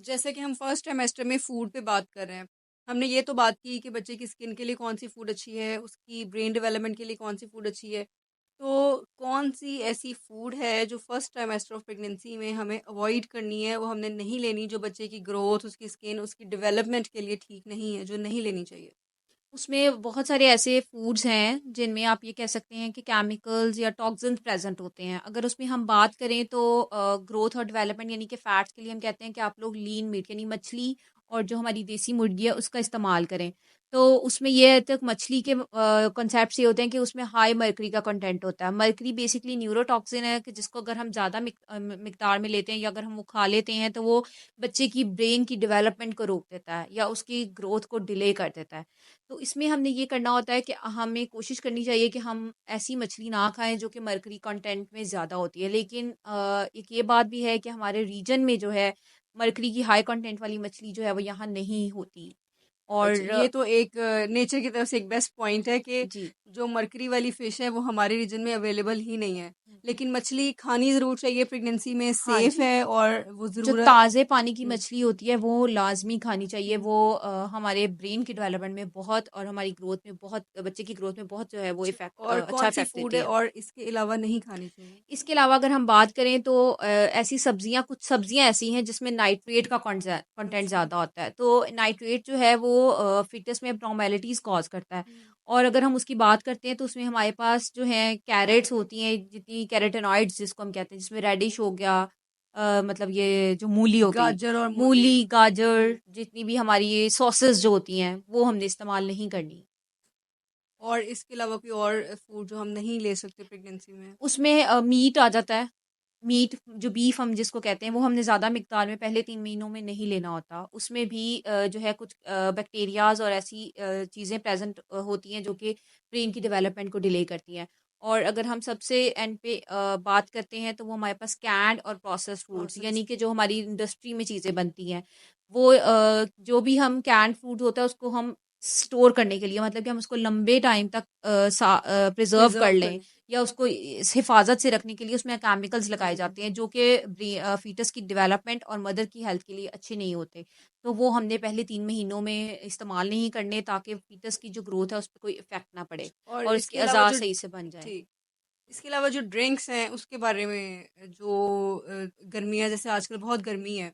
जैसे कि हम फर्स्ट सेमेस्टर में फूड पे बात कर रहे हैं, हमने ये तो बात की कि बच्चे की स्किन के लिए कौन-सी फूड अच्छी है, उसकी ब्रेन डेवलपमेंट के लिए कौन-सी फूड अच्छी है। तो कौन-सी ऐसी फूड है जो फर्स्ट ट्राइमेस्टर ऑफ प्रेगनेंसी में हमें अवॉइड करनी है, वो हमने नहीं लेनी, जो बच्चे की ग्रोथ, उसकी स्किन, उसकी डेवलपमेंट के लिए ठीक नहीं है, जो नहीं लेनी चाहिए? उसमें बहुत सारे ऐसे फूड्स हैं जिनमें आप ये कह सकते हैं कि केमिकल्स या टॉक्सिन्स प्रेजेंट होते हैं। अगर उसमें हम बात करें तो ग्रोथ और डेवलपमेंट यानी कि फैट्स के लिए हम कहते हैं कि आप लोग लीन मीट यानी मछली और जो हमारी देसी मुर्गी है उसका इस्तेमाल करें। तो उसमें ये तक मछली के कॉन्सेप्ट ये होते हैं कि उसमें हाई मर्करी का कंटेंट होता है। मर्करी बेसिकली न्यूरोटॉक्सिन है कि जिसको अगर हम ज़्यादा मिकदार में लेते हैं या अगर हम वो खा लेते हैं तो वो बच्चे की ब्रेन की डेवलपमेंट को रोक देता है या उसकी ग्रोथ को डिले कर देता है। तो इसमें हमने ये करना होता है कि हमें कोशिश करनी चाहिए कि हम ऐसी मछली ना खाएं जो कि मरकरी कंटेंट में ज़्यादा होती है। लेकिन एक ये बात भी है कि हमारे रीजन में जो है मरकरी की हाई कंटेंट वाली मछली जो है वो यहाँ नहीं होती। अच्छा, और ये तो एक नेचर की तरफ से एक बेस्ट पॉइंट है कि जी जो मरकरी वाली फ़िश है वो हमारे रीजन में अवेलेबल ही नहीं है। लेकिन मछली खानी ज़रूर चाहिए, प्रेगनेंसी में हाँ सेफ़ जी, है और वो जो ज़रूर ताज़े पानी की हुँ, मछली होती है वो लाज़मी खानी चाहिए। वो हमारे ब्रेन की डेवलपमेंट में बहुत और हमारी ग्रोथ में बहुत बच्चे की ग्रोथ में बहुत जो है वो अच्छा, इफ़ेक्ट और अच्छा कौन-सी इफ़ेक्ट फूड देती है है। और इसके अलावा नहीं खानी चाहिए? इसके अलावा अगर हम बात करें तो ऐसी सब्जियां कुछ सब्जियां ऐसी हैं जिसमें नाइट्रेट का कंटेंट अच्छा। ज़्यादा होता है। तो नाइट्रेट जो है वो फिटस में एब्नॉर्मेलिटीज़ कॉज करता है। हुँ। और अगर हम उसकी बात करते हैं तो उसमें हमारे पास जो है कैरेट्स होती हैं जितनी कैरेटेनॉइड्स जिसको हम कहते हैं जिसमें रेडिश हो गया, मतलब ये जो मूली हो गई, गाजर और मूली। मूली गाजर हुँ। जितनी भी हमारी ये सॉसेस जो होती हैं वो हमने इस्तेमाल नहीं करनी। और इसके अलावा कोई और फूड जो हम नहीं ले सकते प्रेगनेंसी में? उसमें मीट आ जाता है। मीट जो बीफ हम जिसको कहते हैं वो हमने ज़्यादा मिकदार में पहले 3 महीनों में नहीं लेना होता। उसमें भी जो है कुछ बैक्टीरियाज़ और ऐसी चीज़ें प्रेज़ेंट होती हैं जो कि ब्रेन की डेवलपमेंट को डिले करती हैं। और अगर हम सबसे एंड पे बात करते हैं तो वो हमारे पास कैन्ड और प्रोसेस्ड फूड्स प्रोसेस्ड यानी कि फूड। जो हमारी इंडस्ट्री में चीज़ें बनती हैं, वो जो भी हम कैन्ड फूड होता है उसको हम स्टोर करने के लिए मतलब कि हम उसको लंबे टाइम तक प्रिज़र्व कर प्रिज़र्व लें करने। या उसको इस हिफाजत से रखने के लिए उसमें केमिकल्स लगाए हुँ। जाते हैं जो कि फीटस की डेवलपमेंट और मदर की हेल्थ के लिए अच्छे नहीं होते। तो वो हमने पहले 3 महीनों में इस्तेमाल नहीं करने ताकि फीटस की जो ग्रोथ है उस पे कोई इफ़ेक्ट ना पड़े और और उसकी इसके अलावा अज़ा जो सही से बन जाए। ठीक, इसके अलावा जो ड्रिंक्स हैं उसके बारे में जो गर्मियाँ जैसे आजकल बहुत गर्मी है,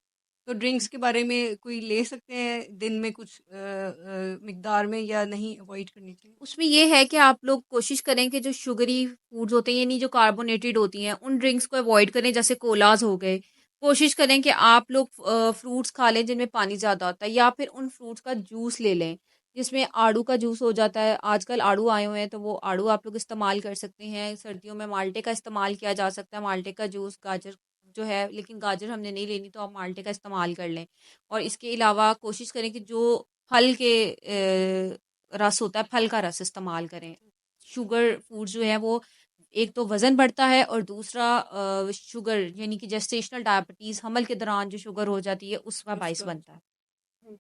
तो ड्रिंक्स के बारे में कोई ले सकते हैं दिन में कुछ मिकदार में या नहीं अवॉइड करनी चाहिए? उसमें ये है कि आप लोग कोशिश करें कि जो शुगरी फूड्स होते हैं यानी जो कार्बोनेटेड होती हैं उन ड्रिंक्स को अवॉइड करें जैसे कोलाज हो गए। कोशिश करें कि आप लोग फ्रूट्स खा लें जिनमें पानी ज़्यादा होता है या फिर उन फ्रूट्स का जूस ले लें जिसमें आड़ू का जूस हो जाता है। आजकल आड़ू आए हुए हैं तो वो आड़ू आप लोग इस्तेमाल कर सकते हैं। सर्दियों में माल्टे का इस्तेमाल किया जा सकता है, माल्टे का जूस, गाजर जो है, लेकिन गाजर हमने नहीं लेनी तो आप माल्टे का इस्तेमाल कर लें। और इसके अलावा कोशिश करें कि जो फल के रस होता है, फल का रस इस्तेमाल करें। शुगर फूड जो है वो एक तो वज़न बढ़ता है और दूसरा शुगर यानी कि जेस्टेशनल डायबिटीज़ हमल के दौरान जो शुगर हो जाती है उसका बायस उसका बनता है। हुँ।